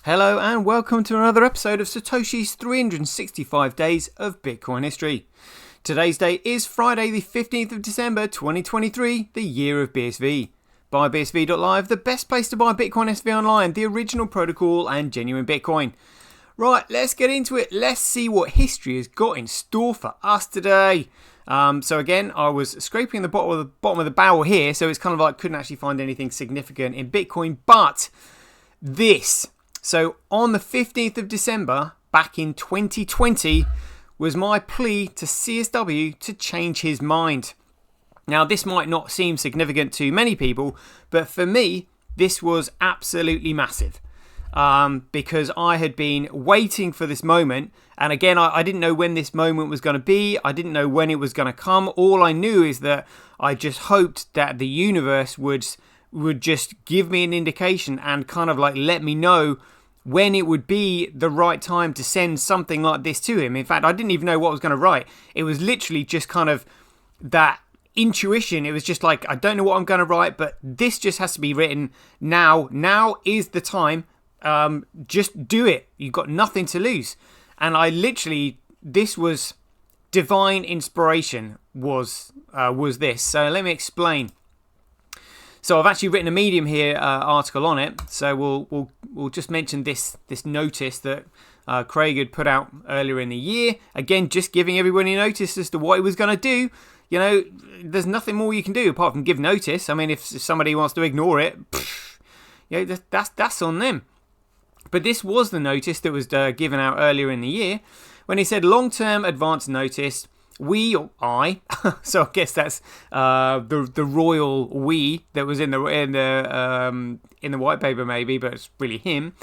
Hello and welcome to another episode of Satoshi's 365 Days of Bitcoin History. Today's date is Friday the 15th of December 2023, the year of BSV. Buy BSV.live, the best place to buy Bitcoin SV online, the original protocol and genuine Bitcoin. Right, let's get into it. Let's see what history has got in store for us today. So again, I was scraping the bottom of the barrel here, so it's kind of like couldn't actually find anything significant in Bitcoin, but this. So on the 15th of December, back in 2020, was my plea to CSW to change his mind. Now, this might not seem significant to many people, but for me, this was absolutely massive. Because I had been waiting for this moment, and again, I didn't know when this moment was going to be. I didn't know when it was going to come. All I knew is that I just hoped that the universe would just give me an indication and kind of like let me know when it would be the right time to send something like this to him. In fact, I didn't even know what I was going to write. It was literally just kind of that intuition. It was just like, I don't know what I'm going to write, but this just has to be written now. Now is the time. Just do it. You've got nothing to lose. And I literally, this was divine inspiration was this. So let me explain. So I've actually written a Medium here article on it. So we'll just mention this notice that Craig had put out earlier in the year. Again, just giving everybody notice as to what he was going to do. You know, there's nothing more you can do apart from give notice. I mean, if somebody wants to ignore it, that's on them. But this was the notice that was given out earlier in the year when he said long-term advance notice. We or I, so I guess that's the royal we that was in the white paper maybe, but it's really him.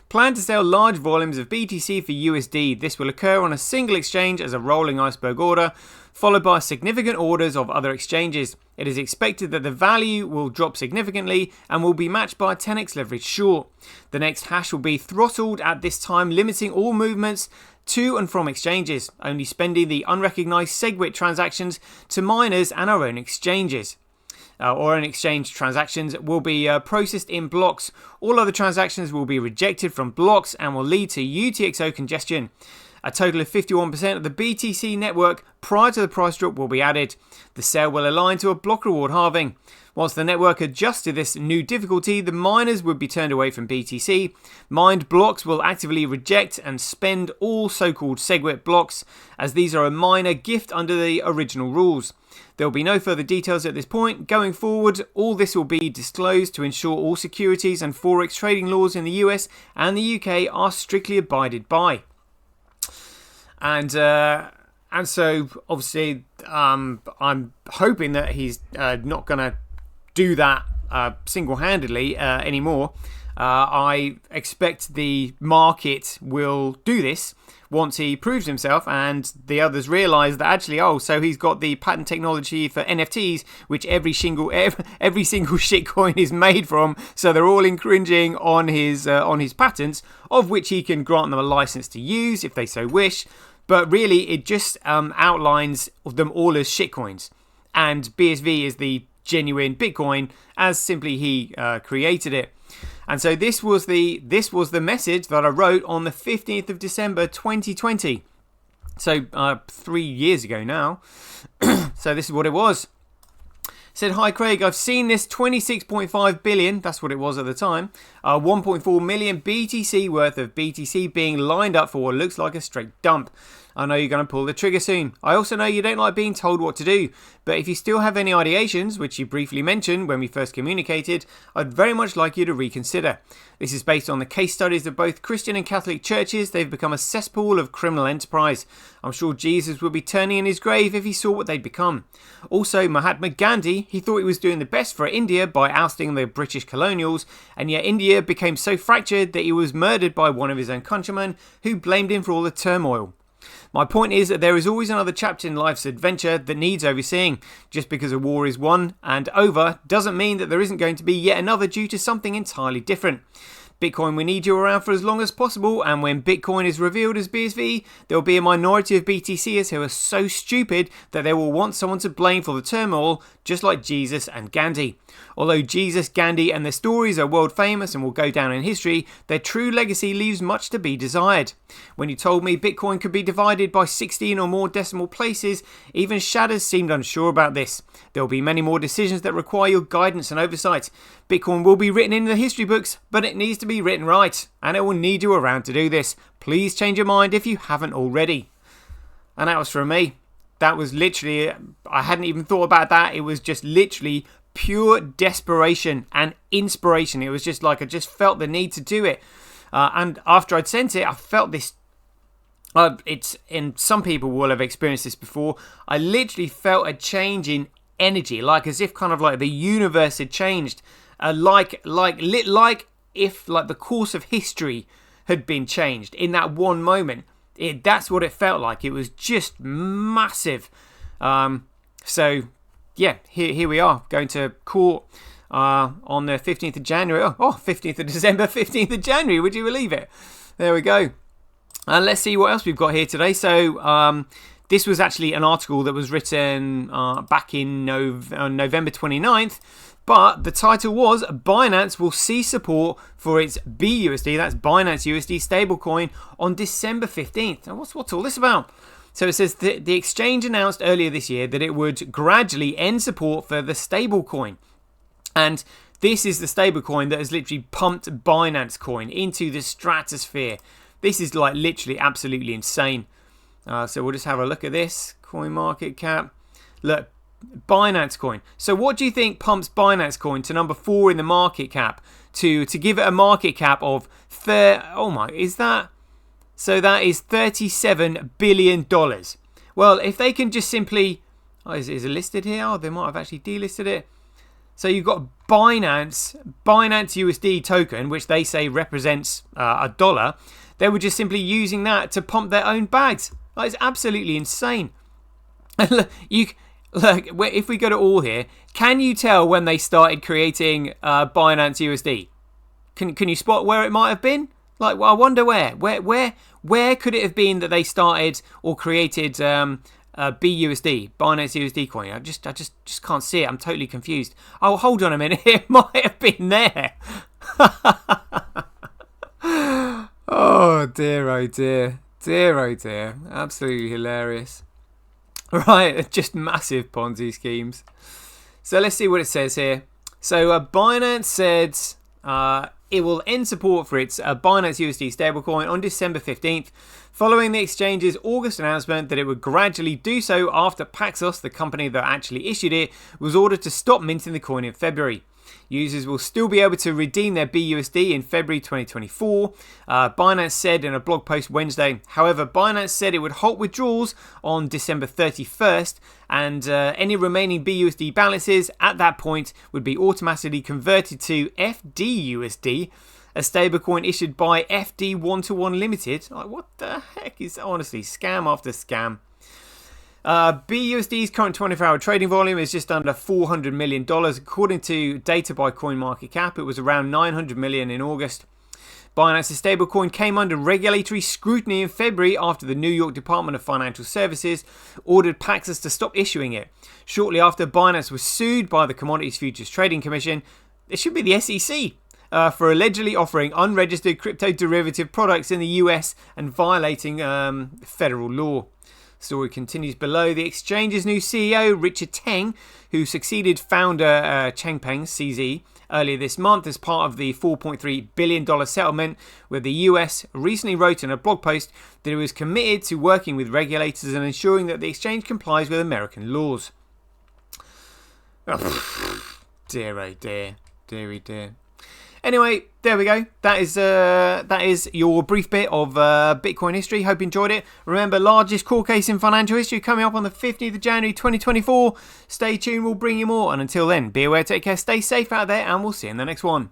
Plan to sell large volumes of BTC for USD. This will occur on a single exchange as a rolling iceberg order, followed by significant orders of other exchanges. It is expected that the value will drop significantly and will be matched by a 10x leverage short. The next hash will be throttled at this time, limiting all movements to and from exchanges, only spending the unrecognized SegWit transactions to miners and our own exchanges. Or own exchange transactions will be processed in blocks. All other transactions will be rejected from blocks and will lead to UTXO congestion. A total of 51% of the BTC network prior to the price drop will be added. The sale will align to a block reward halving. Once the network adjusts to this new difficulty, the miners would be turned away from BTC. Mined blocks will actively reject and spend all so-called SegWit blocks, as these are a miner gift under the original rules. There will be no further details at this point. Going forward, all this will be disclosed to ensure all securities and forex trading laws in the US and the UK are strictly abided by. And so obviously I'm hoping that he's not going to do that single-handedly anymore. I expect the market will do this once he proves himself and the others realise that actually, so he's got the patent technology for NFTs, which every single shitcoin is made from. So they're all infringing on his patents, of which he can grant them a license to use if they so wish. But really, it just outlines them all as shitcoins, and BSV is the genuine Bitcoin, as simply he created it. And so this was the message that I wrote on the 15th of December 2020. So 3 years ago now. So this is what it was. Said, hi Craig, I've seen this 26.5 billion, that's what it was at the time, 1.4 million BTC worth of BTC being lined up for what looks like a straight dump. I know you're going to pull the trigger soon. I also know you don't like being told what to do, but if you still have any ideations, which you briefly mentioned when we first communicated, I'd very much like you to reconsider. This is based on the case studies of both Christian and Catholic churches. They've become a cesspool of criminal enterprise. I'm sure Jesus would be turning in his grave if he saw what they'd become. Also, Mahatma Gandhi, he thought he was doing the best for India by ousting the British colonials, and yet India became so fractured that he was murdered by one of his own countrymen who blamed him for all the turmoil. My point is that there is always another chapter in life's adventure that needs overseeing. Just because a war is won and over doesn't mean that there isn't going to be yet another due to something entirely different. Bitcoin, we need you around for as long as possible, and when Bitcoin is revealed as BSV, there will be a minority of BTCers who are so stupid that they will want someone to blame for the turmoil, just like Jesus and Gandhi. Although Jesus, Gandhi and their stories are world famous and will go down in history, their true legacy leaves much to be desired. When you told me Bitcoin could be divided by 16 or more decimal places, even Shadders seemed unsure about this. There will be many more decisions that require your guidance and oversight. Bitcoin will be written in the history books, but it needs to be written right, and it will need you around to do this. Please change your mind if you haven't already. And that was from me. That was literally, I hadn't even thought about that. It was just literally pure desperation and inspiration. It was just like I just felt the need to do it. And after I'd sent it, I felt this. And some people will have experienced this before. I literally felt a change in energy, like as if kind of like the universe had changed. Like if like the course of history had been changed in that one moment. That's what it felt like. It was just massive. So yeah, here we are, going to court on the 15th of January. 15th of December, 15th of January. Would you believe it? There we go. And let's see what else we've got here today. So this was actually an article that was written back in November 29th. But the title was, Binance will cease support for its BUSD, that's Binance USD stablecoin, on December 15th. Now, what's all this about? So it says the exchange announced earlier this year that it would gradually end support for the stablecoin. And this is the stablecoin that has literally pumped Binance coin into the stratosphere. This is like literally absolutely insane. So we'll just have a look at this. Coin market cap. Look, Binance coin. So what do you think pumps Binance coin to number 4 in the market cap to give it a market cap of So that is $37 billion. Well, if they can just simply... is it listed here? Oh, they might have actually delisted it. So you've got Binance USD token, which they say represents $1. They were just simply using that to pump their own bags. That is absolutely insane. Look, if we go to all here, can you tell when they started creating Binance USD? Can you spot where it might have been? Like, well, I wonder where could it have been that they started or created BUSD, Binance USD coin? I just can't see it. I'm totally confused. Oh, hold on a minute. It might have been there. Oh dear, oh dear, dear, oh dear. Absolutely hilarious. Right, just massive Ponzi schemes. So let's see what it says here. So Binance said it will end support for its Binance USD stablecoin on December 15th, following the exchange's August announcement that it would gradually do so after Paxos, the company that actually issued it, was ordered to stop minting the coin in February. Users will still be able to redeem their BUSD in February 2024, Binance said in a blog post Wednesday. However, Binance said it would halt withdrawals on December 31st, and any remaining BUSD balances at that point would be automatically converted to FDUSD, a stablecoin issued by FD 1-to-1 Limited. Like, what the heck is, honestly, scam after scam. BUSD's current 24-hour trading volume is just under $400 million. According to data by CoinMarketCap, it was around $900 million in August. Binance's stablecoin came under regulatory scrutiny in February after the New York Department of Financial Services ordered Paxos to stop issuing it. Shortly after, Binance was sued by the Commodities Futures Trading Commission. It should be the SEC. For allegedly offering unregistered crypto derivative products in the US and violating federal law. Story continues below. The exchange's new CEO, Richard Teng, who succeeded founder Changpeng CZ earlier this month as part of the $4.3 billion settlement with the US, recently wrote in a blog post that it was committed to working with regulators and ensuring that the exchange complies with American laws. Oh, dear, oh dear, dearie dear. Anyway, there we go. That is your brief bit of Bitcoin history. Hope you enjoyed it. Remember, largest court case in financial history coming up on the 15th of January 2024. Stay tuned, we'll bring you more. And until then, be aware, take care, stay safe out there, and we'll see you in the next one.